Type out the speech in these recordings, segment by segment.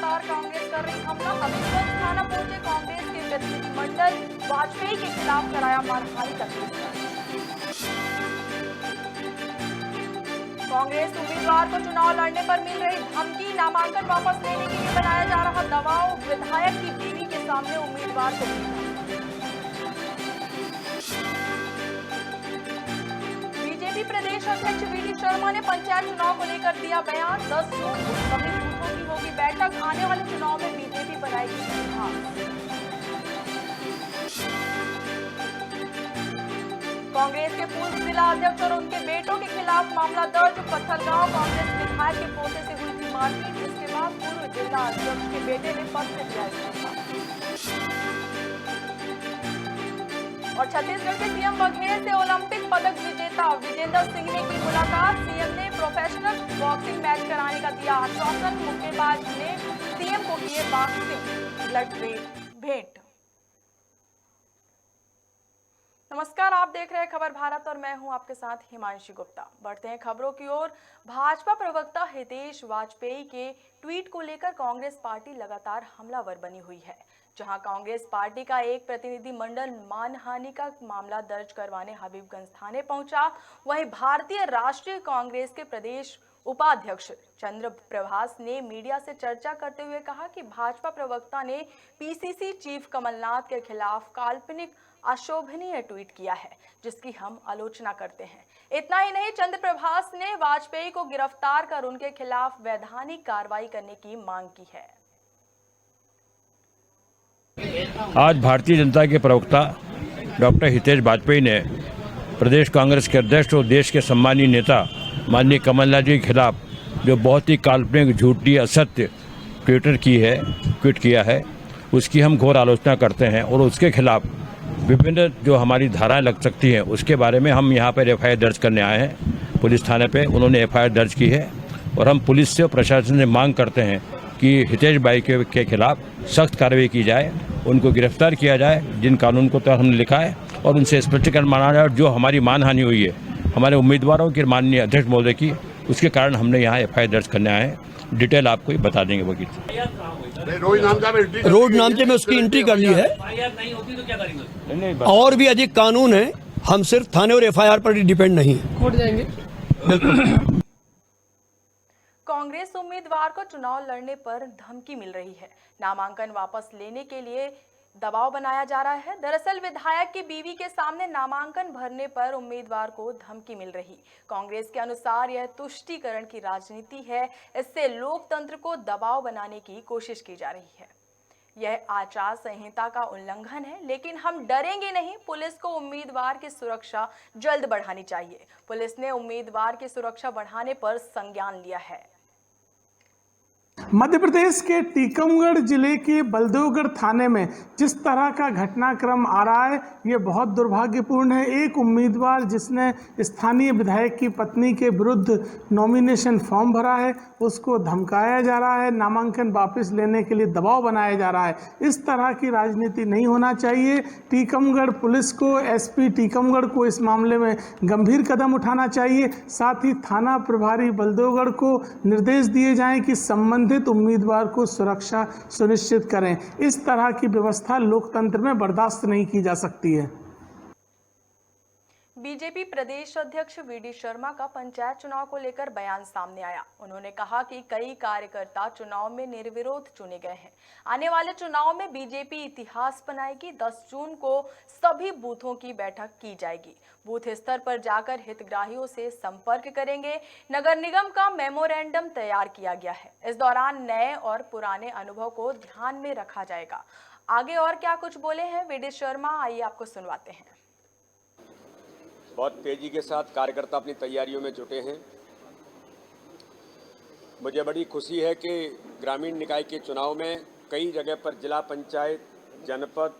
लगातार कांग्रेस कर रही हमला। हबीबगंज थाना पहुंचे कांग्रेस के प्रतिनिधिमंडल, वाजपेयी के खिलाफ कराया मानहानि का केस दर्ज। कांग्रेस उम्मीदवार को चुनाव लड़ने पर मिल रही धमकी, नामांकन वापस लेने के लिए बनाया जा रहा दबाव, विधायक की बीवी के सामने उम्मीदवार को बीजेपी प्रदेश अध्यक्ष वीडी शर्मा ने पंचायत चुनाव को लेकर दिया बयान। 10 जून को सभी बूथों की होगी बैठक, आने वाले चुनाव में बीजेपी बनाएगी सुधार। कांग्रेस के पूर्व जिला अध्यक्ष और उनके बेटों के खिलाफ मामला दर्ज। पत्थलगांव कांग्रेस विधायक के पोते से हुई थी मारपीट, जिसके बाद पूर्व जिला अध्यक्ष के बेटे ने पत्र दिया इस्तीफा। और छत्तीसगढ़ के सीएम बघेल से ओलंपिक पदक विजेता विजेंद्र सिंह ने की मुलाकात। सीएम ने प्रोफेशनल बॉक्सिंग मैच कराने का दिया आश्वासन। मुक्केबाज ने सीएम को किए बॉक्सिंग ब्लड भेंट। नमस्कार, आप देख रहे हैं खबर भारत और मैं हूं आपके साथ हिमांशी गुप्ता। बढ़ते हैं खबरों की ओर। भाजपा प्रवक्ता हितेश वाजपेयी के ट्वीट को लेकर कांग्रेस पार्टी लगातार हमलावर बनी हुई है। जहां कांग्रेस पार्टी का एक प्रतिनिधि मंडल मानहानि का मामला दर्ज करवाने हबीबगंज थाने पहुंचा, वहीं भारतीय राष्ट्रीय कांग्रेस के प्रदेश उपाध्यक्ष चंद्र प्रभास ने मीडिया से चर्चा करते हुए कहा कि भाजपा प्रवक्ता ने पीसीसी चीफ कमलनाथ के खिलाफ काल्पनिक अशोभनीय ट्वीट किया है, जिसकी हम आलोचना करते हैं। इतना ही नहीं, चंद्र प्रभास ने वाजपेयी को गिरफ्तार कर उनके खिलाफ वैधानिक कार्रवाई करने की मांग की है। आज भारतीय जनता के प्रवक्ता डॉक्टर हितेश वाजपेयी ने प्रदेश कांग्रेस के अध्यक्ष और देश के सम्मानीय नेता माननीय कमलनाथ जी के खिलाफ जो बहुत ही काल्पनिक, झूठी, असत्य ट्वीट किया है, उसकी हम घोर आलोचना करते हैं और उसके खिलाफ विभिन्न जो हमारी धाराएं लग सकती हैं उसके बारे में हम यहाँ पर एफआईआर दर्ज करने आए हैं। पुलिस थाने पे उन्होंने एफआईआर दर्ज की है और हम पुलिस से और प्रशासन से मांग करते हैं कि हितेश भाई के खिलाफ सख्त कार्रवाई की जाए, उनको गिरफ्तार किया जाए जिन कानून को तो हमने लिखा है, और उनसे स्पष्टीकरण मांगा जाए। जो हमारी मानहानि हुई है हमारे उम्मीदवारों की माननीय अध्यक्ष महोदय की, उसके कारण हमने यहाँ एफआईआर दर्ज करने आए हैं। डिटेल आपको ही बता देंगे वकील। रोड नामचे में उसकी एंट्री कर ली है और भी अधिक कानून है, हम सिर्फ थाने और एफआईआर पर ही डिपेंड नहीं है। कोर्ट जाएंगे। कांग्रेस उम्मीदवार को चुनाव लड़ने पर धमकी मिल रही है। नामांकन वापस लेने के लिए दबाव बनाया जा रहा है। दरअसल विधायक की बीवी के सामने नामांकन भरने पर उम्मीदवार को धमकी मिल रही। कांग्रेस के अनुसार यह तुष्टीकरण की राजनीति है, इससे लोकतंत्र को दबाव बनाने की कोशिश की जा रही है। यह आचार संहिता का उल्लंघन है, लेकिन हम डरेंगे नहीं। पुलिस को उम्मीदवार की सुरक्षा जल्द बढ़ानी चाहिए। पुलिस ने उम्मीदवार की सुरक्षा बढ़ाने पर संज्ञान लिया है। मध्य प्रदेश के टीकमगढ़ जिले के बलदेवगढ़ थाने में जिस तरह का घटनाक्रम आ रहा है, ये बहुत दुर्भाग्यपूर्ण है। एक उम्मीदवार जिसने स्थानीय विधायक की पत्नी के विरुद्ध नॉमिनेशन फॉर्म भरा है, उसको धमकाया जा रहा है, नामांकन वापस लेने के लिए दबाव बनाया जा रहा है। इस तरह की राजनीति नहीं होना चाहिए। टीकमगढ़ पुलिस को, एसपी टीकमगढ़ को इस मामले में गंभीर कदम उठाना चाहिए। साथ ही थाना प्रभारी बलदेवगढ़ को निर्देश दिए जाएं कि संबंधित उम्मीदवार को सुरक्षा सुनिश्चित करें। इस तरह की व्यवस्था लोकतंत्र में बर्दाश्त नहीं की जा सकती है। बीजेपी प्रदेश अध्यक्ष वीडी शर्मा का पंचायत चुनाव को लेकर बयान सामने आया। उन्होंने कहा कि कई कार्यकर्ता चुनाव में निर्विरोध चुने गए हैं। आने वाले चुनाव में बीजेपी इतिहास बनाएगी। 10 जून को सभी बूथों की बैठक की जाएगी। बूथ स्तर पर जाकर हितग्राहियों से संपर्क करेंगे। नगर निगम का मेमोरेंडम तैयार किया गया है। इस दौरान नए और पुराने अनुभव को ध्यान में रखा जाएगा। आगे और क्या कुछ बोले हैं वीडी शर्मा, आइए आपको सुनवाते हैं। बहुत तेजी के साथ कार्यकर्ता अपनी तैयारियों में जुटे हैं। मुझे बड़ी खुशी है कि ग्रामीण निकाय के चुनाव में कई जगह पर जिला पंचायत, जनपद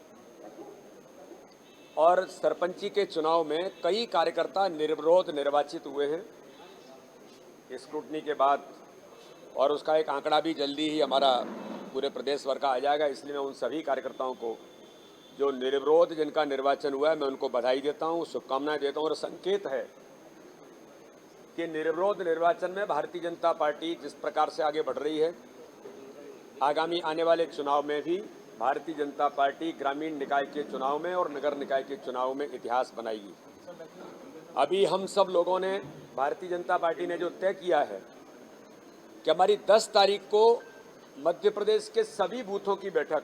और सरपंची के चुनाव में कई कार्यकर्ता निर्विरोध निर्वाचित हुए हैं स्क्रूटनी के बाद, और उसका एक आंकड़ा भी जल्दी ही हमारा पूरे प्रदेश भर का आ जाएगा। इसलिए मैं उन सभी कार्यकर्ताओं को जो निर्विरोध जिनका निर्वाचन हुआ है, मैं उनको बधाई देता हूं, शुभकामनाएं देता हूं। और संकेत है कि निर्विरोध निर्वाचन में भारतीय जनता पार्टी जिस प्रकार से आगे बढ़ रही है, आगामी आने वाले चुनाव में भी भारतीय जनता पार्टी ग्रामीण निकाय के चुनाव में और नगर निकाय के चुनाव में इतिहास बनाएगी। अभी हम सब लोगों ने, भारतीय जनता पार्टी ने जो तय किया है कि हमारी 10 तारीख को मध्य प्रदेश के सभी बूथों की बैठक,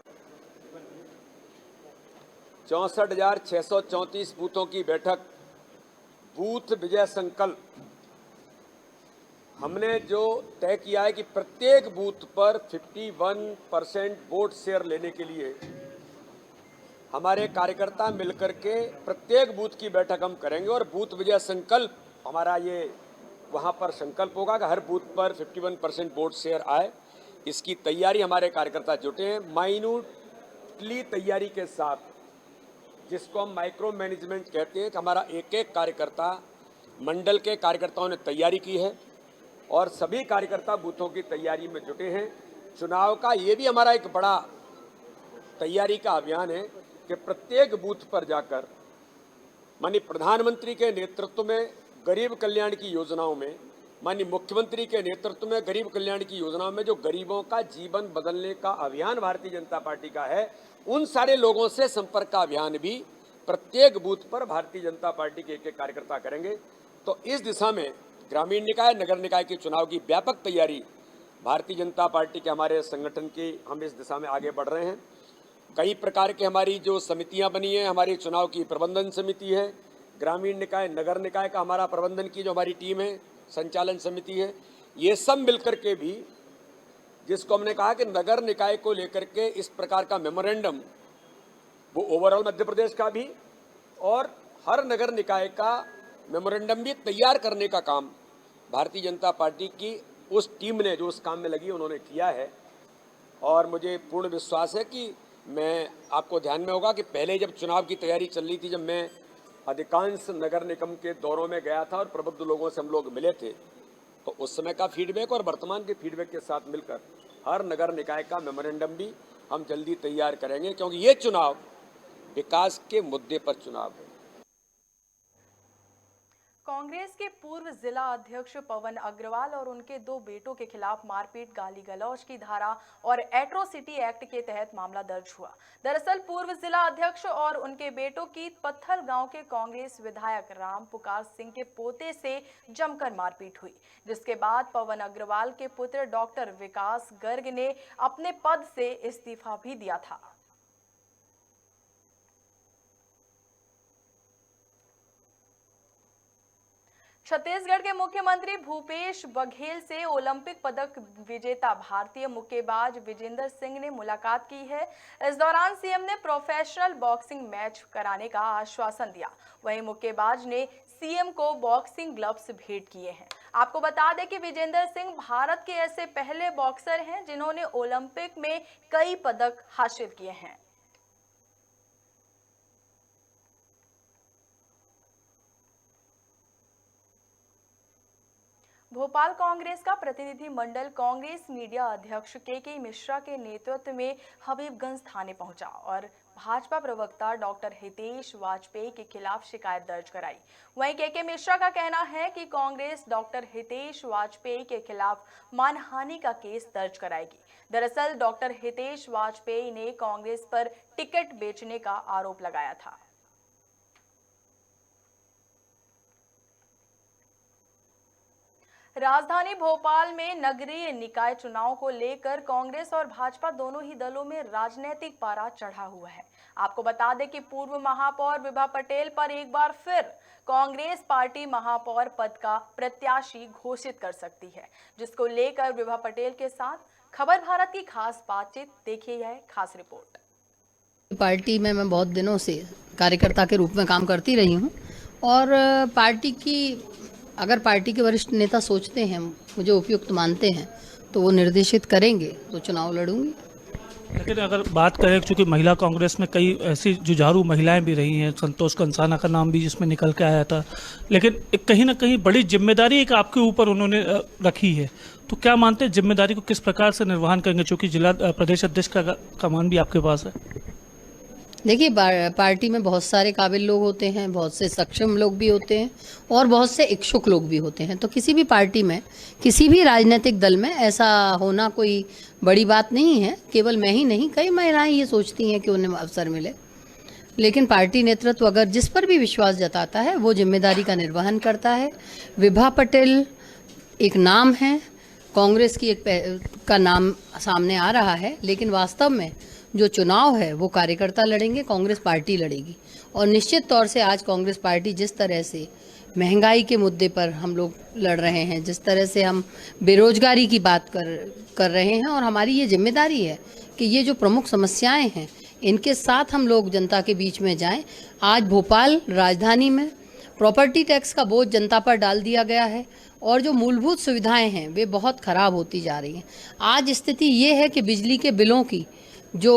64,634 बूथों की बैठक, बूथ विजय संकल्प, हमने जो तय किया है कि प्रत्येक बूथ पर 51% वोट शेयर लेने के लिए हमारे कार्यकर्ता मिलकर के प्रत्येक बूथ की बैठक हम करेंगे और बूथ विजय संकल्प हमारा ये वहाँ पर संकल्प होगा कि हर बूथ पर 51% वोट शेयर आए। इसकी तैयारी हमारे कार्यकर्ता जुटे हैं, माइन्यूटली तैयारी के साथ, जिसको हम माइक्रो मैनेजमेंट कहते हैं कि हमारा एक एक कार्यकर्ता, मंडल के कार्यकर्ताओं ने तैयारी की है और सभी कार्यकर्ता बूथों की तैयारी में जुटे हैं। चुनाव का ये भी हमारा एक बड़ा तैयारी का अभियान है कि प्रत्येक बूथ पर जाकर माननीय प्रधानमंत्री के नेतृत्व में गरीब कल्याण की योजनाओं में, माननीय मुख्यमंत्री के नेतृत्व में गरीब कल्याण की योजनाओं में जो गरीबों का जीवन बदलने का अभियान भारतीय जनता पार्टी का है, उन सारे लोगों से संपर्क का अभियान भी प्रत्येक बूथ पर भारतीय जनता पार्टी के एक कार्यकर्ता करेंगे। तो इस दिशा में ग्रामीण निकाय, नगर निकाय के चुनाव की व्यापक तैयारी भारतीय जनता पार्टी के हमारे संगठन की, हम इस दिशा में आगे बढ़ रहे हैं। कई प्रकार के हमारी जो समितियां बनी हैं, हमारी चुनाव की प्रबंधन समिति है, ग्रामीण निकाय, नगर निकाय का हमारा प्रबंधन की जो हमारी टीम है, संचालन समिति है, ये सब मिलकर के भी, जिसको हमने कहा कि नगर निकाय को लेकर के इस प्रकार का मेमोरेंडम, वो ओवरऑल मध्य प्रदेश का भी और हर नगर निकाय का मेमोरेंडम भी तैयार करने का काम भारतीय जनता पार्टी की उस टीम ने, जो उस काम में लगी, उन्होंने किया है। और मुझे पूर्ण विश्वास है कि मैं, आपको ध्यान में होगा कि पहले जब चुनाव की तैयारी चल रही थी, जब मैं अधिकांश नगर निगम के दौरों में गया था और प्रबुद्ध लोगों से हम लोग मिले थे, तो उस समय का फीडबैक और वर्तमान के फीडबैक के साथ मिलकर हर नगर निकाय का मेमोरेंडम भी हम जल्दी तैयार करेंगे, क्योंकि ये चुनाव विकास के मुद्दे पर चुनाव है। कांग्रेस के पूर्व जिला अध्यक्ष पवन अग्रवाल और उनके 2 बेटों के खिलाफ मारपीट, गाली गलौज की धारा और एट्रोसिटी एक्ट के तहत मामला दर्ज हुआ। दरअसल पूर्व जिला अध्यक्ष और उनके बेटों की पत्थल गांव के कांग्रेस विधायक राम पुकार सिंह के पोते से जमकर मारपीट हुई, जिसके बाद पवन अग्रवाल के पुत्र डॉक्टर विकास गर्ग ने अपने पद से इस्तीफा भी दिया था। छत्तीसगढ़ के मुख्यमंत्री भूपेश बघेल से ओलंपिक पदक विजेता भारतीय मुक्केबाज विजेंदर सिंह ने मुलाकात की है। इस दौरान सीएम ने प्रोफेशनल बॉक्सिंग मैच कराने का आश्वासन दिया। वहीं मुक्केबाज ने सीएम को बॉक्सिंग ग्लव्स भेंट किए हैं। आपको बता दें कि विजेंदर सिंह भारत के ऐसे पहले बॉक्सर हैं जिन्होंने ओलंपिक में कई पदक हासिल किए हैं। भोपाल कांग्रेस का प्रतिनिधि मंडल कांग्रेस मीडिया अध्यक्ष के मिश्रा के नेतृत्व में हबीबगंज थाने पहुंचा और भाजपा प्रवक्ता डॉक्टर हितेश वाजपेयी के खिलाफ शिकायत दर्ज कराई। वहीं के मिश्रा का कहना है कि कांग्रेस डॉक्टर हितेश वाजपेयी के खिलाफ मानहानि का केस दर्ज कराएगी। दरअसल डॉक्टर हितेश वाजपेयी ने कांग्रेस पर टिकट बेचने का आरोप लगाया था। राजधानी भोपाल में नगरीय निकाय चुनाव को लेकर कांग्रेस और भाजपा दोनों ही दलों में राजनीतिक पारा चढ़ा हुआ है। आपको बता दें कि पूर्व महापौर विभा पटेल पर एक बार फिर कांग्रेस पार्टी महापौर पद का प्रत्याशी घोषित कर सकती है, जिसको लेकर विभा पटेल के साथ खबर भारत की खास बातचीत। देखिए यह खास रिपोर्ट। पार्टी में मैं बहुत दिनों से कार्यकर्ता के रूप में काम करती रही हूँ और पार्टी की, अगर पार्टी के वरिष्ठ नेता सोचते हैं, मुझे उपयुक्त मानते हैं, तो वो निर्देशित करेंगे तो चुनाव लड़ूंगी। लेकिन अगर बात करें, चूंकि महिला कांग्रेस में कई ऐसी जुझारू महिलाएं भी रही हैं, संतोष कंसाना का नाम भी जिसमें निकल के आया था, लेकिन एक कहीं ना कहीं बड़ी जिम्मेदारी एक आपके ऊपर उन्होंने रखी है, तो क्या मानते हैं जिम्मेदारी को किस प्रकार से निर्वहन करेंगे, चूंकि जिला प्रदेश अध्यक्ष का कमान भी आपके पास है? देखिए, पार्टी में बहुत सारे काबिल लोग होते हैं, बहुत से सक्षम लोग भी होते हैं और बहुत से इच्छुक लोग भी होते हैं। तो किसी भी पार्टी में, किसी भी राजनीतिक दल में ऐसा होना कोई बड़ी बात नहीं है। केवल मैं ही नहीं, कई महिलाएं ये सोचती हैं कि उन्हें अवसर मिले। लेकिन पार्टी नेतृत्व अगर जिस पर भी विश्वास जताता है वो जिम्मेदारी का निर्वहन करता है। विभा पटेल एक नाम है, कांग्रेस की का नाम सामने आ रहा है, लेकिन वास्तव में जो चुनाव है वो कार्यकर्ता लड़ेंगे, कांग्रेस पार्टी लड़ेगी। और निश्चित तौर से आज कांग्रेस पार्टी जिस तरह से महंगाई के मुद्दे पर हम लोग लड़ रहे हैं, जिस तरह से हम बेरोजगारी की बात कर रहे हैं, और हमारी ये जिम्मेदारी है कि ये जो प्रमुख समस्याएं हैं इनके साथ हम लोग जनता के बीच में जाएं। आज भोपाल राजधानी में प्रॉपर्टी टैक्स का बोझ जनता पर डाल दिया गया है और जो मूलभूत सुविधाएं हैं वे बहुत खराब होती जा रही हैं। आज स्थिति ये है कि बिजली के बिलों की जो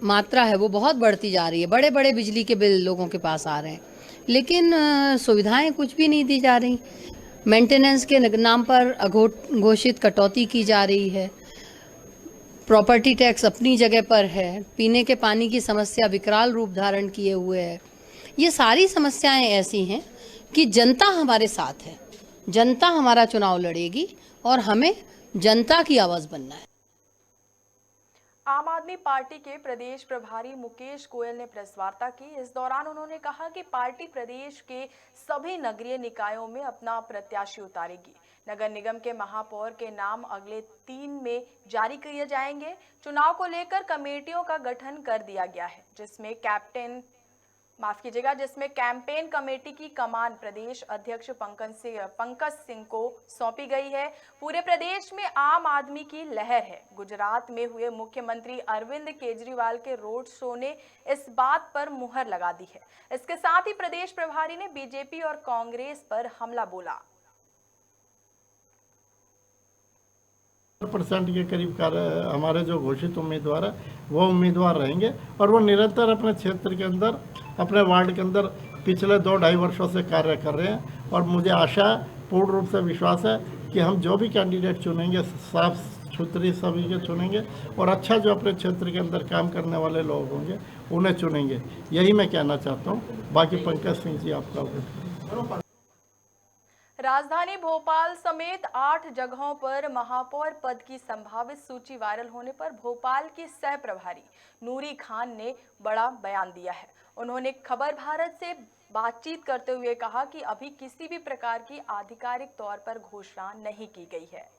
मात्रा है वो बहुत बढ़ती जा रही है। बड़े बड़े बिजली के बिल लोगों के पास आ रहे हैं, लेकिन सुविधाएं कुछ भी नहीं दी जा रही। मेंटेनेंस के नाम पर अघोषित कटौती की जा रही है। प्रॉपर्टी टैक्स अपनी जगह पर है। पीने के पानी की समस्या विकराल रूप धारण किए हुए है। ये सारी समस्याएं ऐसी हैं कि जनता हमारे साथ है, जनता हमारा चुनाव लड़ेगी और हमें जनता की आवाज बनना है। आम आदमी पार्टी के प्रदेश प्रभारी मुकेश गोयल ने प्रेस वार्ता की। इस दौरान उन्होंने कहा कि पार्टी प्रदेश के सभी नगरीय निकायों में अपना प्रत्याशी उतारेगी। नगर निगम के महापौर के नाम अगले 3 में जारी किए जाएंगे। चुनाव को लेकर कमेटियों का गठन कर दिया गया है, जिसमें कैंपेन कमेटी की कमान प्रदेश अध्यक्ष पंकज सिंह को सौंपी गई है। पूरे प्रदेश में आम आदमी की लहर है। गुजरात में हुए मुख्यमंत्री अरविंद केजरीवाल के रोड शो ने इस बात पर मुहर लगा दी है। इसके साथ ही प्रदेश प्रभारी ने बीजेपी और कांग्रेस पर हमला बोला। % के करीब हमारे जो घोषित उम्मीदवार है वो उम्मीदवार रहेंगे और वो निरंतर अपने क्षेत्र के अंदर, अपने वार्ड के अंदर पिछले 2-2.5 वर्षों से कार्य कर रहे हैं। और मुझे आशा, पूर्ण रूप से विश्वास है कि हम जो भी कैंडिडेट चुनेंगे साफ सुथरी सभी के चुनेंगे और अच्छा जो अपने क्षेत्र के अंदर काम करने वाले लोग होंगे उन्हें चुनेंगे। यही मैं कहना चाहता हूँ। बाकी पंकज सिंह जी आपका। राजधानी भोपाल समेत 8 जगहों पर महापौर पद की संभावित सूची वायरल होने पर भोपाल की सह प्रभारी नूरी खान ने बड़ा बयान दिया है। उन्होंने खबर भारत से बातचीत करते हुए कहा कि अभी किसी भी प्रकार की आधिकारिक तौर पर घोषणा नहीं की गई है।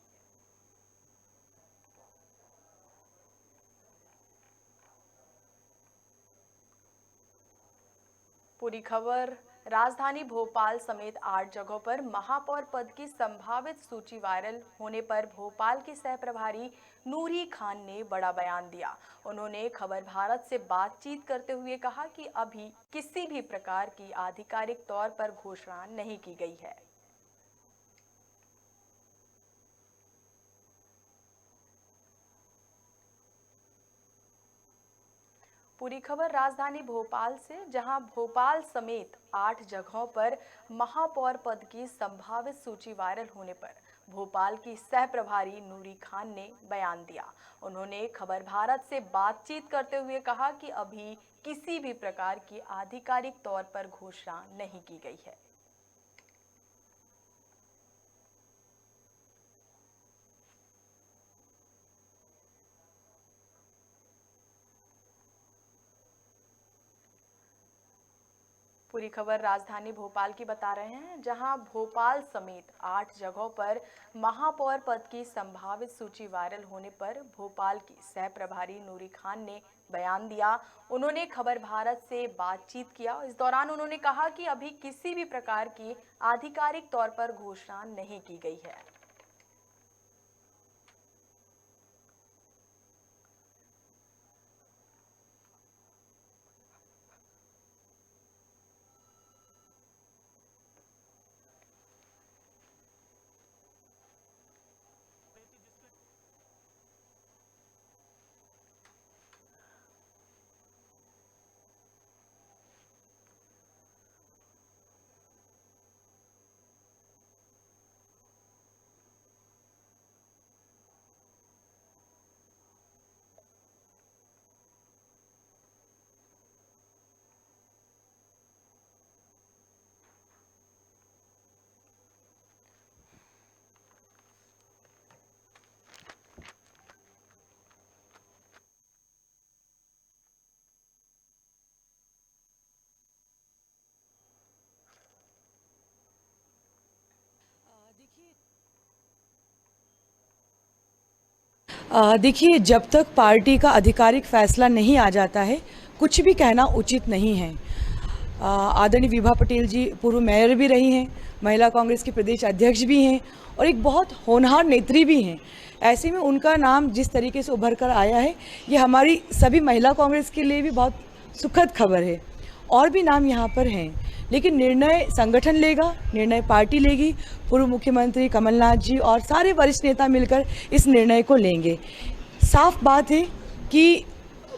पूरी खबर। राजधानी भोपाल समेत 8 जगहों पर महापौर पद की संभावित सूची वायरल होने पर भोपाल की सह प्रभारी नूरी खान ने बड़ा बयान दिया। उन्होंने खबर भारत से बातचीत करते हुए कहा कि अभी किसी भी प्रकार की आधिकारिक तौर पर घोषणा नहीं की गई है। पूरी खबर राजधानी भोपाल से, जहां भोपाल समेत 8 जगहों पर महापौर पद की संभावित सूची वायरल होने पर भोपाल की सह प्रभारी नूरी खान ने बयान दिया। उन्होंने खबर भारत से बातचीत करते हुए कहा कि अभी किसी भी प्रकार की आधिकारिक तौर पर घोषणा नहीं की गई है। पूरी खबर राजधानी भोपाल की बता रहे हैं, जहां भोपाल समेत 8 जगहों पर महापौर पद की संभावित सूची वायरल होने पर भोपाल की सह प्रभारी नूरी खान ने बयान दिया। उन्होंने खबर भारत से बातचीत किया। इस दौरान उन्होंने कहा कि अभी किसी भी प्रकार की आधिकारिक तौर पर घोषणा नहीं की गई है। देखिए, जब तक पार्टी का आधिकारिक फैसला नहीं आ जाता है, कुछ भी कहना उचित नहीं है। आदरणीय विभा पटेल जी पूर्व मेयर भी रही हैं, महिला कांग्रेस की प्रदेश अध्यक्ष भी हैं और एक बहुत होनहार नेत्री भी हैं। ऐसे में उनका नाम जिस तरीके से उभर कर आया है, ये हमारी सभी महिला कांग्रेस के लिए भी बहुत सुखद खबर है। और भी नाम यहाँ पर हैं, लेकिन निर्णय संगठन लेगा, निर्णय पार्टी लेगी। पूर्व मुख्यमंत्री कमलनाथ जी और सारे वरिष्ठ नेता मिलकर इस निर्णय को लेंगे। साफ बात है कि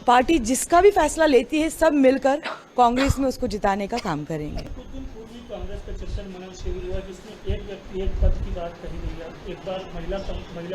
पार्टी जिसका भी फैसला लेती है, सब मिलकर कांग्रेस में उसको जिताने का काम करेंगे। कांग्रेस का चिंतन मनन शिविर हुआ जिसमें एक व्यक्ति एक पद की बात कही गई है। एक बार महिला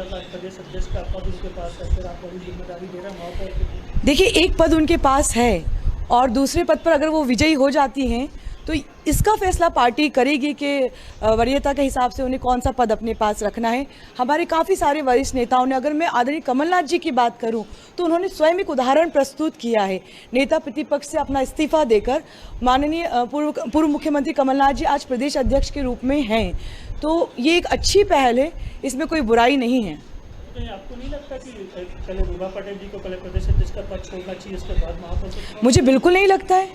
का प्रदेश अध्यक्ष का पद उनके पास है, फिर आप बड़ी जिम्मेदारी दे रहे हैं महापौर। देखिए, एक पद उनके पास है और दूसरे पद पर अगर वो विजयी हो जाती हैं तो इसका फैसला पार्टी करेगी कि वरीयता के हिसाब से उन्हें कौन सा पद अपने पास रखना है। हमारे काफ़ी सारे वरिष्ठ नेताओं ने, अगर मैं आदरणीय कमलनाथ जी की बात करूं तो उन्होंने स्वयं एक उदाहरण प्रस्तुत किया है। नेता प्रतिपक्ष से अपना इस्तीफा देकर माननीय पूर्व मुख्यमंत्री कमलनाथ जी आज प्रदेश अध्यक्ष के रूप में हैं। तो ये एक अच्छी पहल है, इसमें कोई बुराई नहीं है। आपको नहीं लगता कि पहले विभा पटेल जी को पहले प्रदेश अध्यक्ष का पद छोड़ना चाहिए, उसके बाद महापौर? मुझे बिल्कुल नहीं लगता है,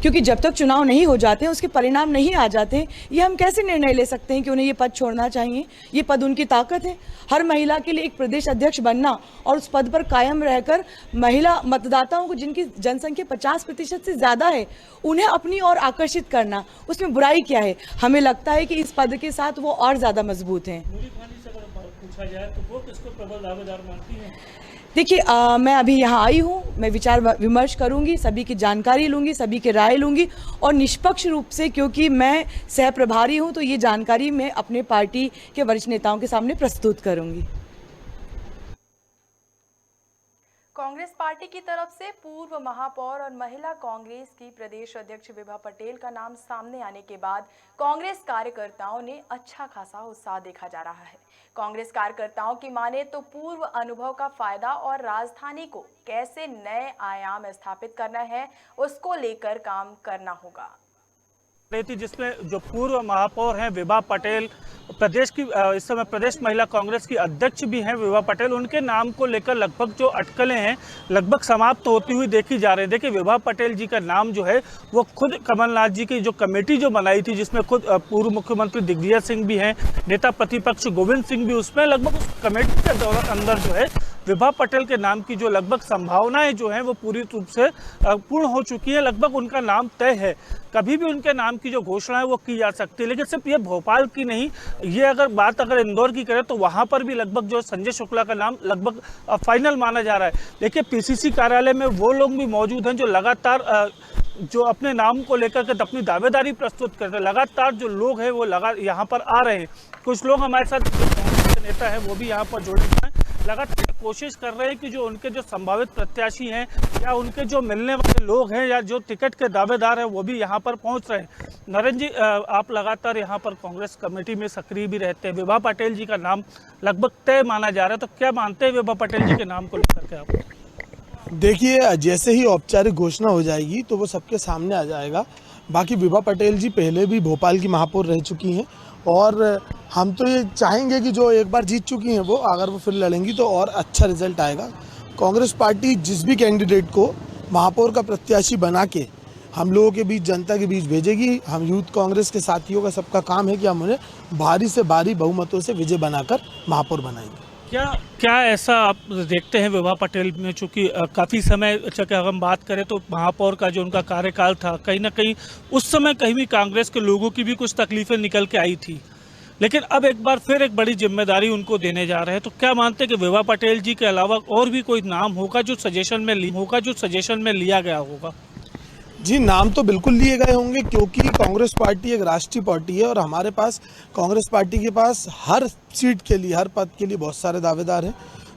क्योंकि जब तक चुनाव नहीं हो जाते हैं, उसके परिणाम नहीं आ जाते हैं, ये हम कैसे निर्णय ले सकते हैं कि उन्हें ये पद छोड़ना चाहिए। ये पद उनकी ताकत है। हर महिला के लिए एक प्रदेश अध्यक्ष बनना और उस पद पर कायम रहकर महिला मतदाताओं को, जिनकी जनसंख्या 50% से ज़्यादा है, उन्हें अपनी ओर आकर्षित करना, उसमें बुराई क्या है? हमें लगता है कि इस पद के साथ वो और ज़्यादा मजबूत हैं। पूछा जाए तो वो किसको प्रबल दावेदार मानती हैं? देखिए, मैं अभी यहाँ आई हूँ, मैं विचार विमर्श करूँगी, सभी की जानकारी लूँगी, सभी की राय लूँगी और निष्पक्ष रूप से, क्योंकि मैं सह प्रभारी हूँ, तो ये जानकारी मैं अपने पार्टी के वरिष्ठ नेताओं के सामने प्रस्तुत करूँगी। कांग्रेस पार्टी की तरफ से पूर्व महापौर और महिला कांग्रेस की प्रदेश अध्यक्ष विभा पटेल का नाम सामने आने के बाद कांग्रेस कार्यकर्ताओं ने अच्छा खासा उत्साह देखा जा रहा है। कांग्रेस कार्यकर्ताओं की माने तो पूर्व अनुभव का फायदा और राजधानी को कैसे नए आयाम स्थापित करना है, उसको लेकर काम करना होगा। जिसमें जो पूर्व महापौर हैं विभा पटेल, प्रदेश की इस समय प्रदेश महिला कांग्रेस की अध्यक्ष भी हैं विभा पटेल, उनके नाम को लेकर लगभग जो अटकलें हैं लगभग समाप्त होती हुई देखी जा रही है। देखिए, विभा पटेल जी का नाम जो है वो खुद कमलनाथ जी की जो कमेटी जो बनाई थी, जिसमें खुद पूर्व मुख्यमंत्री दिग्विजय सिंह भी हैं, नेता प्रतिपक्ष गोविंद सिंह भी, उसमें लगभग उस कमेटी के अंदर जो है विभा पटेल के नाम की जो लगभग संभावनाएं जो हैं वो पूरी रूप से पूर्ण हो चुकी है। लगभग उनका नाम तय है, कभी भी उनके नाम की जो घोषणा है वो की जा सकती है। लेकिन सिर्फ ये भोपाल की नहीं, ये अगर इंदौर की करें तो वहाँ पर भी लगभग जो संजय शुक्ला का नाम लगभग फाइनल माना जा रहा है। देखिए, पीसीसी कार्यालय में वो लोग भी मौजूद हैं जो लगातार जो अपने नाम को लेकर के अपनी दावेदारी प्रस्तुत करते हैं। लगातार जो लोग हैं वो यहाँ पर आ रहे हैं। कुछ लोग हमारे साथ नेता है वो भी यहाँ पर जुड़े हुए हैं, लगातार कोशिश कर रहे हैं कि जो उनके जो संभावित प्रत्याशी हैं या उनके जो मिलने वाले लोग हैं या जो टिकट के दावेदार हैं वो भी यहाँ पर पहुँच रहे हैं। नरेंद्र जी, आप लगातार यहाँ पर कांग्रेस कमेटी में सक्रिय भी रहते हैं, विभा पटेल जी का नाम लगभग तय माना जा रहा है, तो क्या मानते हैं विभा पटेल जी के नाम को लेकर के आप? देखिए, जैसे ही औपचारिक घोषणा हो जाएगी तो वो सबके सामने आ जाएगा। बाकी विभा पटेल जी पहले भी भोपाल की महापौर रह चुकी हैं और हम तो ये चाहेंगे कि जो एक बार जीत चुकी हैं वो, अगर वो फिर लड़ेंगी तो और अच्छा रिजल्ट आएगा। कांग्रेस पार्टी जिस भी कैंडिडेट को महापौर का प्रत्याशी बना के हम लोगों के बीच, जनता के बीच भेजेगी। हम यूथ कांग्रेस के साथियों का सबका काम है कि हम उन्हें भारी से भारी बहुमतों से विजय बनाकर महापौर बनाएंगे। क्या ऐसा आप देखते हैं विभा पटेल में, चूँकि काफ़ी समय अगर हम बात करें तो महापौर का जो उनका कार्यकाल था, कहीं ना कहीं उस समय कहीं भी कांग्रेस के लोगों की भी कुछ तकलीफें निकल के आई थी, लेकिन अब एक बार फिर एक बड़ी जिम्मेदारी उनको देने जा रहे हैं, तो क्या मानते हैं कि विभा पटेल जी के अलावा और भी कोई नाम होगा जो सजेशन में लिया गया होगा? जी, नाम तो बिल्कुल लिए गए होंगे, क्योंकि कांग्रेस पार्टी एक राष्ट्रीय पार्टी है और हमारे पास कांग्रेस पार्टी के पास हर सीट के लिए, हर पद के लिए बहुत सारे दावेदार हैं।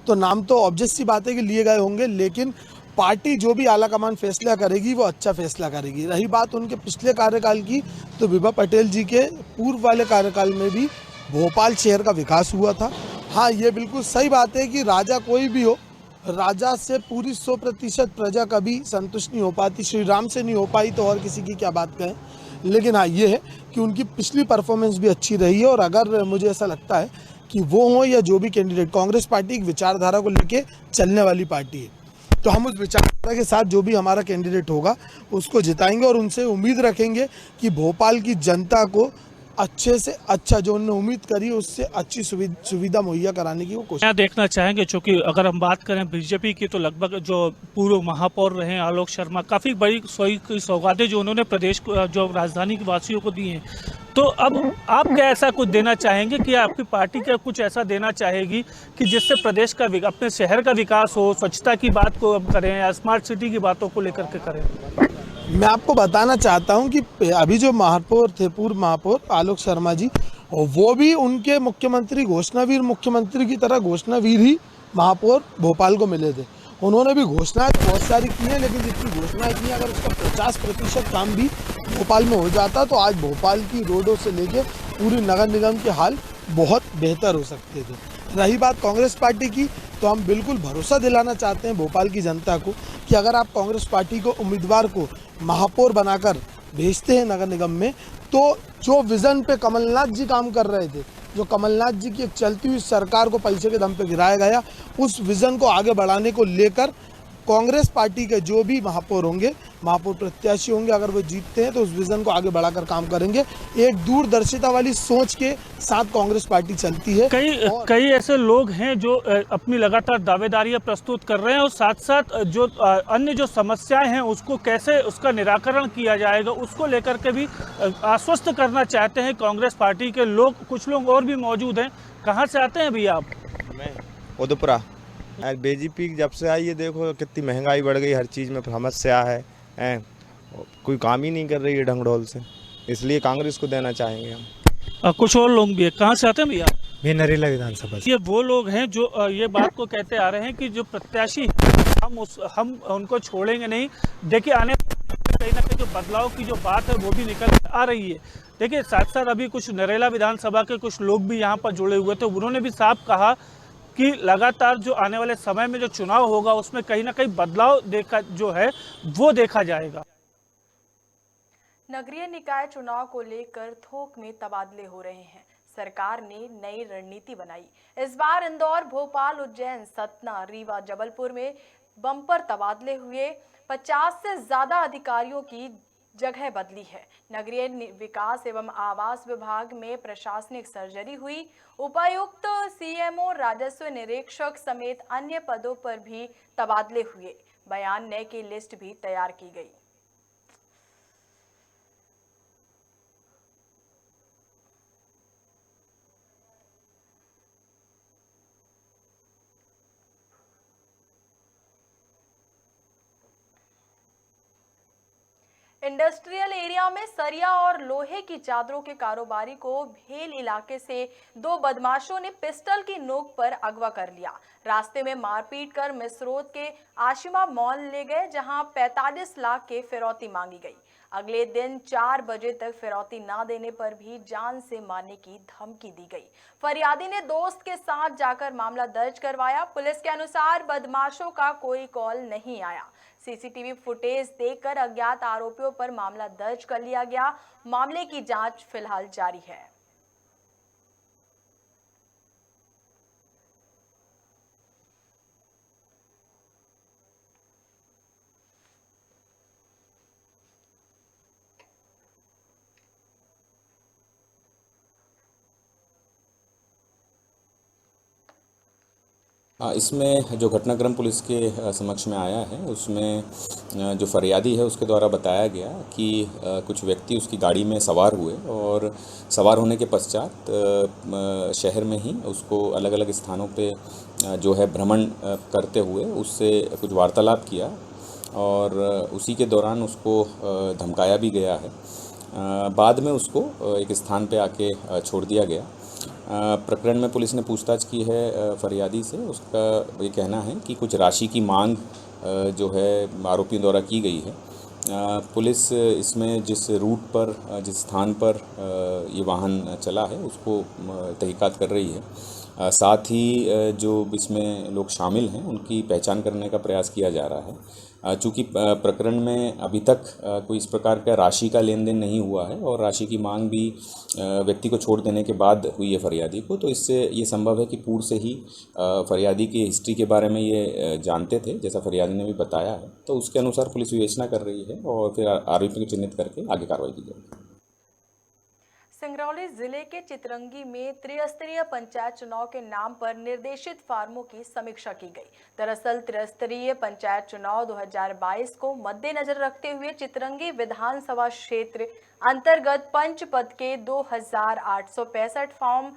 तो नाम तो ऑब्वियस सी बात है कि लिए गए होंगे, लेकिन पार्टी जो भी आला कमान फैसला करेगी वो अच्छा फैसला करेगी। रही बात उनके पिछले कार्यकाल की, तो विभा पटेल जी के पूर्व वाले कार्यकाल में भी भोपाल शहर का विकास हुआ था। हाँ, ये बिल्कुल सही बात है कि राजा कोई भी हो, राजा से पूरी 100% प्रजा कभी संतुष्ट नहीं हो पाती। श्री राम से नहीं हो पाई तो और किसी की क्या बात कहें। लेकिन हाँ, ये है कि उनकी पिछली परफॉर्मेंस भी अच्छी रही है और अगर मुझे ऐसा लगता है कि वो हो या जो भी कैंडिडेट, कांग्रेस पार्टी एक विचारधारा को लेके चलने वाली पार्टी है। तो हम उस विचारधारा के साथ जो भी हमारा कैंडिडेट होगा उसको जिताएंगे और उनसे उम्मीद रखेंगे कि भोपाल की जनता को अच्छे से अच्छा, जो उन्होंने उम्मीद करी उससे अच्छी सुविधा मुहैया कराने की वो कोशिश। क्या देखना चाहेंगे, चूंकि अगर हम बात करें बीजेपी की तो लगभग जो पूर्व महापौर रहे आलोक शर्मा, काफ़ी बड़ी सौगातें जो उन्होंने प्रदेश को, जो राजधानी के वासियों को दी हैं, तो अब आप क्या ऐसा कुछ देना चाहेंगे कि आपकी पार्टी क्या कुछ ऐसा देना चाहेगी कि जिससे प्रदेश का, अपने शहर का विकास हो, स्वच्छता की बात को अब करें या स्मार्ट सिटी की बातों को लेकर के करें? मैं आपको बताना चाहता हूं कि अभी जो महापौर थे, पूर्व महापौर आलोक शर्मा जी, वो भी उनके मुख्यमंत्री, घोषणावीर मुख्यमंत्री की तरह घोषणावीर ही महापौर भोपाल को मिले थे। उन्होंने भी घोषणाएं बहुत सारी की हैं, लेकिन जितनी घोषणाएं की अगर उसका 50% काम भी भोपाल में हो जाता तो आज भोपाल की रोडों से लेके पूरी नगर निगम के हाल बहुत बेहतर हो सकते थे। रही बात कांग्रेस पार्टी की, तो हम बिल्कुल भरोसा दिलाना चाहते हैं भोपाल की जनता को कि अगर आप कांग्रेस पार्टी को उम्मीदवार को महापौर बनाकर भेजते हैं नगर निगम में, तो जो विजन पे कमलनाथ जी काम कर रहे थे, जो कमलनाथ जी की एक चलती हुई सरकार को पैसे के दम पे गिराया गया, उस विजन को आगे बढ़ाने को लेकर कांग्रेस पार्टी के जो भी महापौर होंगे, महापौर प्रत्याशी होंगे, अगर वो जीतते हैं तो उस विजन को आगे बढ़ाकर काम करेंगे। एक दूरदर्शिता वाली सोच के साथ कांग्रेस पार्टी चलती है। कई ऐसे लोग हैं जो अपनी लगातार दावेदारियां प्रस्तुत कर रहे हैं और साथ साथ जो अन्य जो समस्याएं हैं उसको कैसे उसका निराकरण किया जाएगा उसको लेकर के भी आश्वस्त करना चाहते हैं कांग्रेस पार्टी के लोग। कुछ लोग और भी मौजूद हैं। कहाँ से आते हैं भैया आप? मैं उदयपुरा। बीजेपी जब से आई है, देखो कितनी महंगाई बढ़ गई, हर चीज़ में समस्या है, कोई काम ही नहीं कर रही है ढंगढोल से, इसलिए कांग्रेस को देना चाहेंगे हम। कुछ और लोग भी है। कहाँ से आते हैं भैया? मैं नरेला विधानसभा से। ये वो लोग हैं जो ये बात को कहते आ रहे हैं कि जो प्रत्याशी हम उनको छोड़ेंगे नहीं। देखिए आने कहीं ना कहीं जो बदलाव की जो बात है वो भी निकल आ रही है। देखिए साथ साथ अभी कुछ नरेला विधानसभा के कुछ लोग भी यहाँ पर जुड़े हुए थे, उन्होंने भी साफ कहा कि लगातार जो आने वाले समय में जो चुनाव होगा उसमें कहीं ना कहीं बदलाव वो देखा जाएगा। नगरीय निकाय चुनाव को लेकर थोक में तबादले हो रहे हैं। सरकार ने नई रणनीति बनाई। इस बार इंदौर, भोपाल, उज्जैन, सतना, रीवा, जबलपुर में बम्पर तबादले हुए। 50 से ज्यादा अधिकारियों की जगह बदली है। नगरीय विकास एवं आवास विभाग में प्रशासनिक सर्जरी हुई। उपायुक्त, सीएमओ, राजस्व निरीक्षक समेत अन्य पदों पर भी तबादले हुए। बयान नए की लिस्ट भी तैयार की गई। इंडस्ट्रियल एरिया में सरिया और लोहे की चादरों के कारोबारी को भेल इलाके से 2 बदमाशों ने पिस्टल की नोक पर अगवा कर लिया। रास्ते में मारपीट कर मिसरोद के आशिमा मॉल ले गए, जहां 45 लाख के फिरौती मांगी गई। अगले दिन 4 बजे तक फिरौती ना देने पर भी जान से मारने की धमकी दी गई। फरियादी ने दोस्त के साथ जाकर मामला दर्ज करवाया। पुलिस के अनुसार बदमाशों का कोई कॉल नहीं आया। सीसीटीवी फुटेज देखकर अज्ञात आरोपियों पर मामला दर्ज कर लिया गया। मामले की जांच फिलहाल जारी है। इसमें जो घटनाक्रम पुलिस के समक्ष में आया है उसमें जो फरियादी है उसके द्वारा बताया गया कि कुछ व्यक्ति उसकी गाड़ी में सवार हुए और सवार होने के पश्चात शहर में ही उसको अलग अलग स्थानों पे जो है भ्रमण करते हुए उससे कुछ वार्तालाप किया और उसी के दौरान उसको धमकाया भी गया है। बाद में उसको एक स्थान पे आके छोड़ दिया गया। प्रकरण में पुलिस ने पूछताछ की है फरियादी से। उसका ये कहना है कि कुछ राशि की मांग जो है आरोपियों द्वारा की गई है। पुलिस इसमें जिस रूट पर, जिस स्थान पर ये वाहन चला है उसको तहकीकात कर रही है साथ ही जो इसमें लोग शामिल हैं उनकी पहचान करने का प्रयास किया जा रहा है। चूँकि प्रकरण में अभी तक कोई इस प्रकार का राशि का लेन देन नहीं हुआ है और राशि की मांग भी व्यक्ति को छोड़ देने के बाद हुई है फरियादी को, तो इससे ये संभव है कि पूर्व से ही फरियादी की हिस्ट्री के बारे में ये जानते थे, जैसा फरियादी ने भी बताया है। तो उसके अनुसार पुलिस विवेचना कर रही है और फिर आरोपी को चिन्हित करके आगे कार्रवाई की जाएगी। सिंगरौली जिले के चितरंगी में त्रिस्तरीय पंचायत चुनाव के नाम पर निर्देशित फार्मों की समीक्षा की गई। दरअसल त्रिस्तरीय पंचायत चुनाव 2022 को मद्देनजर रखते हुए चितरंगी विधानसभा क्षेत्र अंतर्गत पंच पद के 2865 फॉर्म,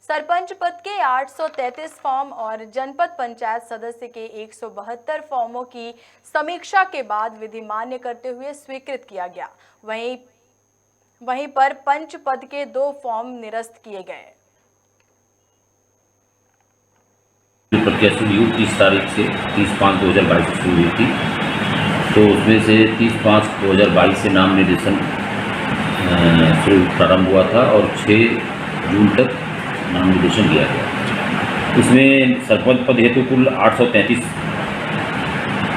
सरपंच पद के 833 फॉर्म और जनपद पंचायत सदस्य के 172 फॉर्मों की समीक्षा के बाद विधि मान्य करते हुए स्वीकृत किया गया। वहीं पर पंच पद के 2 फॉर्म निरस्त किए गए। प्रत्याशी नियुक्त 30 तारीख से 30/5/2022 से शुरू हुई थी, तो उसमें से 30/5/2022 से नाम निर्देशन शुरू प्रारंभ हुआ था और 6 जून तक नाम निर्देशन किया गया। इसमें सरपंच पद हेतु कुल 833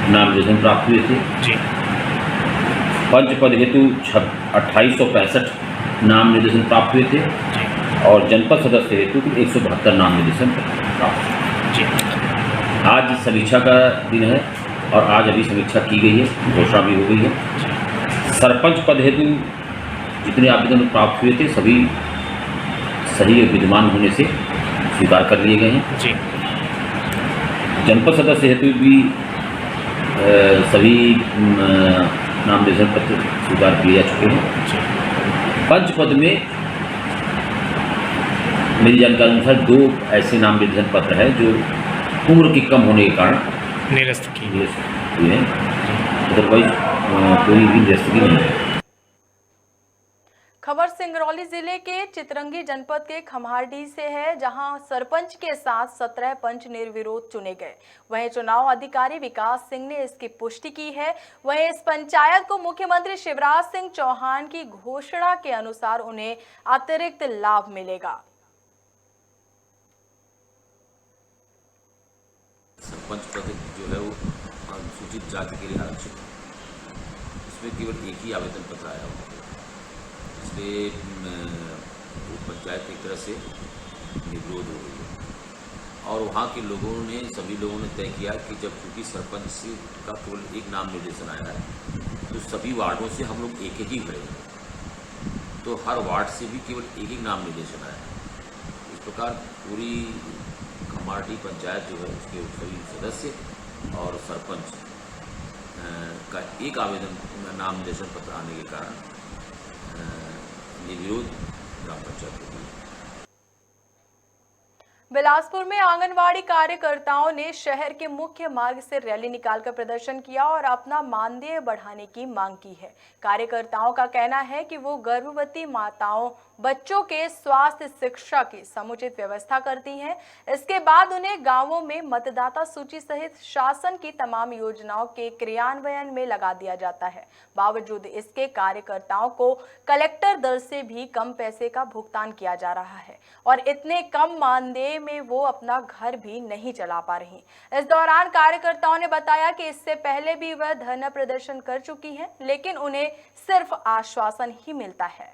नाम निर्देशन प्राप्त हुए थे। पंच पद हेतु 2865 नाम निर्देशन प्राप्त हुए थे और जनपद सदस्य हेतु 172 नाम निर्देशन प्राप्त हुए। आज समीक्षा का दिन है और आज अभी समीक्षा की गई है, घोषणा भी हो गई है। सरपंच पद हेतु जितने आवेदन प्राप्त हुए थे सभी सही और विद्यमान होने से स्वीकार कर लिए गए हैं। जनपद सदस्य हेतु भी सभी नाम निर्देशन पत्र स्वीकार किए जा चुके हैं। पंच पद में मेरी जानकारी अनुसार 2 ऐसे नाम निर्देशन पत्र हैं जो उम्र के कम होने के कारण निरस्त हुए हैं, अदरवाइज कोई भी निरस्त नहीं है। खबर सिंगरौली जिले के चितरंगी जनपद के खम्हारडीह से है, जहां सरपंच के साथ 17 पंच निर्विरोध चुने गए। वहीं चुनाव अधिकारी विकास सिंह ने इसकी पुष्टि की है। वहीं इस पंचायत को मुख्यमंत्री शिवराज सिंह चौहान की घोषणा के अनुसार उन्हें अतिरिक्त लाभ मिलेगा। सरपंच पद जो है वो अनुसूचित जाति के लिए आरक्षित है। इसमें केवल एक ही आवेदन पत्र आया हुआ है, इसलिए पंचायत एक तरह से निर्विरोध हो गई है और वहाँ के लोगों ने, सभी लोगों ने तय किया कि जब क्योंकि सरपंच का केवल एक नाम निर्देशन आया है तो सभी वार्डों से हम लोग एक ही खड़े हैं, तो हर वार्ड से भी केवल एक नाम निर्देशन आया है। इस प्रकार पूरी खम्हारडीह पंचायत जो है उसके सभी सदस्य और सरपंच का एक आवेदन नाम निर्देशन पत्र आने के कारण निर्विरोध ग्राम पंचायत होगी। बिलासपुर में आंगनवाड़ी कार्यकर्ताओं ने शहर के मुख्य मार्ग से रैली निकालकर प्रदर्शन किया और अपना मानदेय बढ़ाने की मांग की है। कार्यकर्ताओं का कहना है कि वो गर्भवती माताओं, बच्चों के स्वास्थ्य शिक्षा की समुचित व्यवस्था करती हैं। इसके बाद उन्हें गांवों में मतदाता सूची सहित शासन की तमाम योजनाओं के क्रियान्वयन में लगा दिया जाता है। बावजूद इसके कार्यकर्ताओं को कलेक्टर दर से भी कम पैसे का भुगतान किया जा रहा है और इतने कम मानदेय में वो अपना घर भी नहीं चला पा रही। इस दौरान कार्यकर्ताओं ने बताया कि इससे पहले भी वह धरना प्रदर्शन कर चुकी हैं, लेकिन उन्हें सिर्फ आश्वासन ही मिलता है।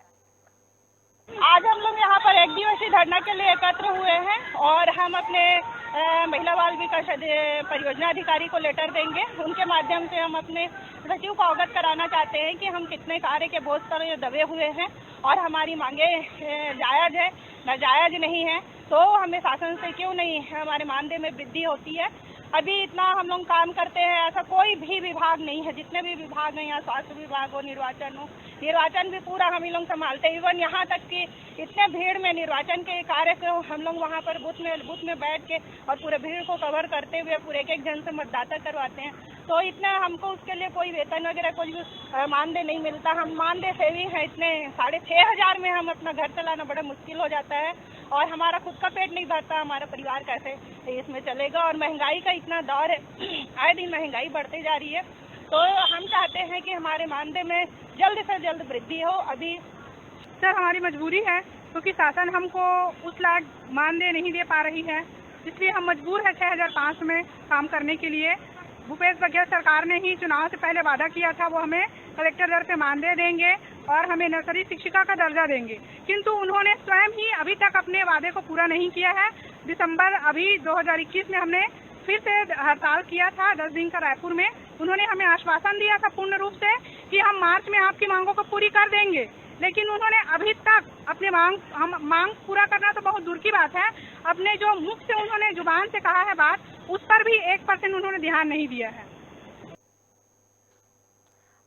आज हम लोग यहाँ पर एक दिवसीय धरना के लिए एकत्र हुए हैं और हम अपने महिला बाल विकास परियोजना अधिकारी को लेटर देंगे। उनके माध्यम से हम अपने सचिव को अवगत कराना चाहते हैं कि हम कितने कार्य के बोझ पर दबे हुए हैं और हमारी मांगे जायज़ है, नाजायज नहीं है, तो हमें शासन से क्यों नहीं हमारे मानदेय में वृद्धि होती है। अभी इतना हम लोग काम करते हैं, ऐसा कोई भी विभाग नहीं है, जितने भी विभाग हैं, यहाँ स्वास्थ्य विभाग हो, निर्वाचन भी पूरा हम लोग संभालते हैं। इवन यहाँ तक कि इतने भीड़ में निर्वाचन के कार्य को हम लोग वहाँ पर बूथ में बैठ के और पूरे भीड़ को कवर करते हुए पूरे एक जन से मतदाता करवाते हैं। तो इतना हमको उसके लिए कोई वेतन वगैरह कोई मानदेय नहीं मिलता। हम मानदेय सेवी हैं, इतने 6,500 में हम अपना घर चलाना बड़ा मुश्किल हो जाता है और हमारा खुद का पेट नहीं भरता, हमारा परिवार कैसे इसमें चलेगा। और महंगाई का इतना दौर है, आए दिन महंगाई बढ़ती जा रही है, तो हम चाहते हैं कि हमारे मानदेय में जल्द से जल्द वृद्धि हो। अभी सर हमारी मजबूरी है क्योंकि शासन हमको उस लायक मानदेय नहीं दे पा रही है, इसलिए हम मजबूर है 6500 में काम करने के लिए। भूपेश बघेल सरकार ने ही चुनाव से पहले वादा किया था वो हमें कलेक्टर दर पे मानदेय देंगे और हमें नर्सरी शिक्षिका का दर्जा देंगे, किंतु उन्होंने स्वयं ही अभी तक अपने वादे को पूरा नहीं किया है। दिसंबर अभी 2021 में हमने फिर से हड़ताल किया था 10 दिन का रायपुर में। उन्होंने हमें आश्वासन दिया था पूर्ण रूप से कि हम मार्च में आपकी मांगों को पूरी कर देंगे, लेकिन उन्होंने अभी तक अपने मांग पूरा करना तो बहुत दूर की बात है, अपने जो मुख से उन्होंने जुबान से कहा है बात, उस पर भी 1% उन्होंने ध्यान नहीं दिया है।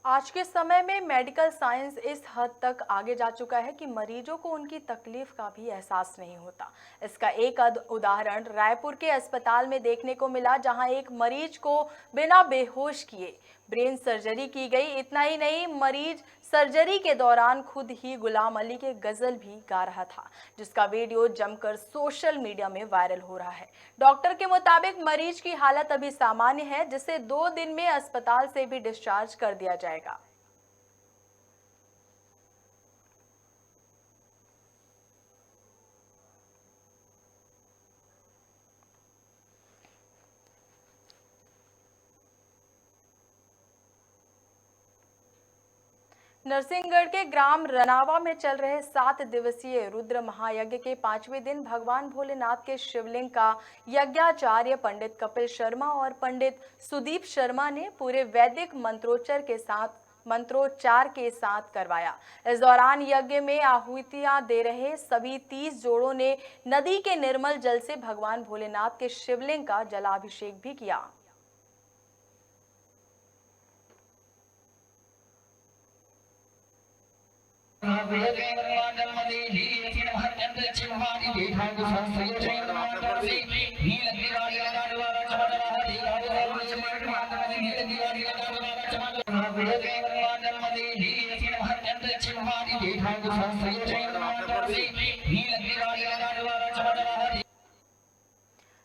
आज के समय में मेडिकल साइंस इस हद तक आगे जा चुका है कि मरीजों को उनकी तकलीफ का भी एहसास नहीं होता। इसका एक उदाहरण रायपुर के अस्पताल में देखने को मिला, जहां एक मरीज को बिना बेहोश किए ब्रेन सर्जरी की गई। इतना ही नहीं, मरीज सर्जरी के दौरान खुद ही गुलाम अली के गजल भी गा रहा था, जिसका वीडियो जमकर सोशल मीडिया में वायरल हो रहा है। डॉक्टर के मुताबिक मरीज की हालत अभी सामान्य है, जिसे 2 दिन में अस्पताल से भी डिस्चार्ज कर दिया जाएगा। नरसिंहगढ़ के ग्राम रनावा में चल रहे 7 दिवसीय रुद्र महायज्ञ के 5वें दिन भगवान भोलेनाथ के शिवलिंग का यज्ञाचार्य पंडित कपिल शर्मा और पंडित सुदीप शर्मा ने पूरे वैदिक मंत्रोच्चार के साथ करवाया। इस दौरान यज्ञ में आहुतियां दे रहे सभी 30 जोड़ों ने नदी के निर्मल जल से भगवान भोलेनाथ के शिवलिंग का जलाभिषेक भी किया।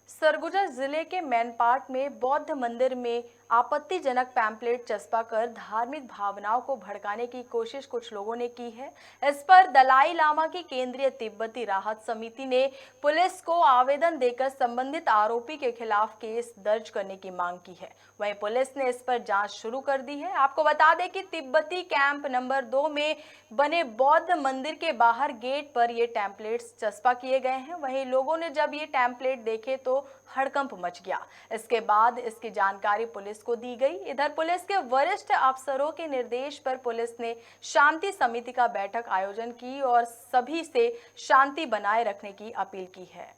सरगुजा जिले के मैनपाट में बौद्ध मंदिर में आपत्तिजनक पैम्पलेट चस्पा कर धार्मिक भावनाओं को भड़काने की कोशिश कुछ लोगों ने की है। इस पर दलाई लामा की केंद्रीय तिब्बती राहत समिति ने पुलिस को आवेदन देकर संबंधित आरोपी के खिलाफ केस दर्ज करने की मांग की है। वहीं पुलिस ने इस पर जांच शुरू कर दी है। आपको बता दें कि तिब्बती कैंप नंबर 2 में बने बौद्ध मंदिर के बाहर गेट पर ये टेम्पलेट्स चस्पा किए गए हैं। वहीं लोगों ने जब ये टेम्पलेट देखे तो हड़कंप मच गया। इसके बाद इसकी जानकारी पुलिस को दी गई। इधर पुलिस के वरिष्ठ अफसरों के निर्देश पर पुलिस ने शांति समिति का बैठक आयोजन की और सभी से शांति बनाए रखने की अपील की है।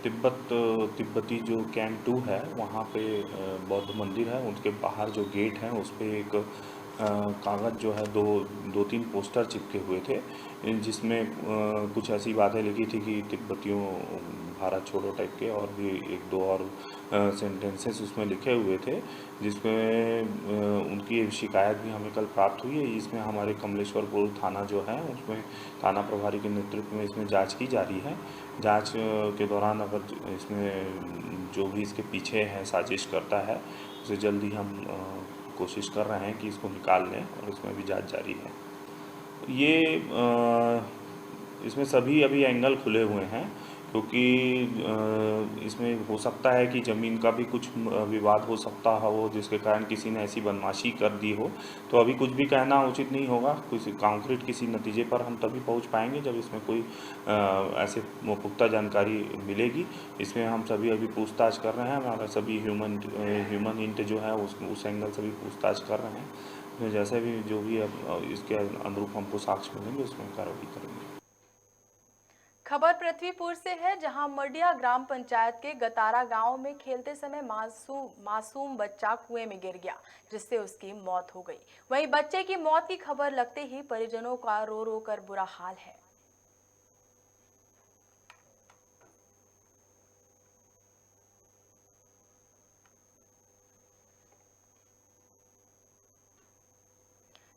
तिब्बती जो कैंप 2 है वहाँ पे बौद्ध मंदिर है, उसके बाहर जो गेट है उस पर एक कागज़ जो है दो तीन पोस्टर चिपके हुए थे, जिसमें कुछ ऐसी बातें लिखी थी कि तिब्बतियों भारत छोड़ो टाइप के, और भी 1-2 और सेंटेंसेस उसमें लिखे हुए थे, जिसमें उनकी शिकायत भी हमें कल प्राप्त हुई है। इसमें हमारे कमलेश्वरपुर थाना जो है उसमें थाना प्रभारी के नेतृत्व में इसमें जांच की जा रही है। जांच के दौरान अगर इसमें जो भी इसके पीछे है साजिश करता है उसे जल्दी हम कोशिश कर रहे हैं कि इसको निकाल लें, और इसमें भी जांच जारी है। ये इसमें सभी अभी एंगल खुले हुए हैं, क्योंकि इसमें हो सकता है कि ज़मीन का भी कुछ विवाद हो सकता हो, जिसके कारण किसी ने ऐसी बदमाशी कर दी हो। तो अभी कुछ भी कहना उचित नहीं होगा। कुछ कॉन्क्रीट किसी नतीजे पर हम तभी पहुंच पाएंगे जब इसमें कोई ऐसे पुख्ता जानकारी मिलेगी। इसमें हम सभी अभी पूछताछ कर रहे हैं। हमारा सभी ह्यूमन इंट जो है उस एंगल से भी पूछताछ कर रहे हैं। जैसे भी जो भी इसके अनुरूप हमको साक्ष्य मिलेंगे उसमें कार्रवाई करेंगे। खबर पृथ्वीपुर से है, जहां मडिया ग्राम पंचायत के गतारा गांव में खेलते समय मासूम बच्चा कुएं में गिर गया, जिससे उसकी मौत हो गई। वहीं बच्चे की मौत की खबर लगते ही परिजनों का रो रो कर बुरा हाल है।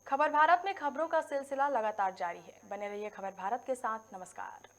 खबर भारत में खबरों का सिलसिला लगातार जारी है। बने रहिए खबर भारत के साथ। नमस्कार।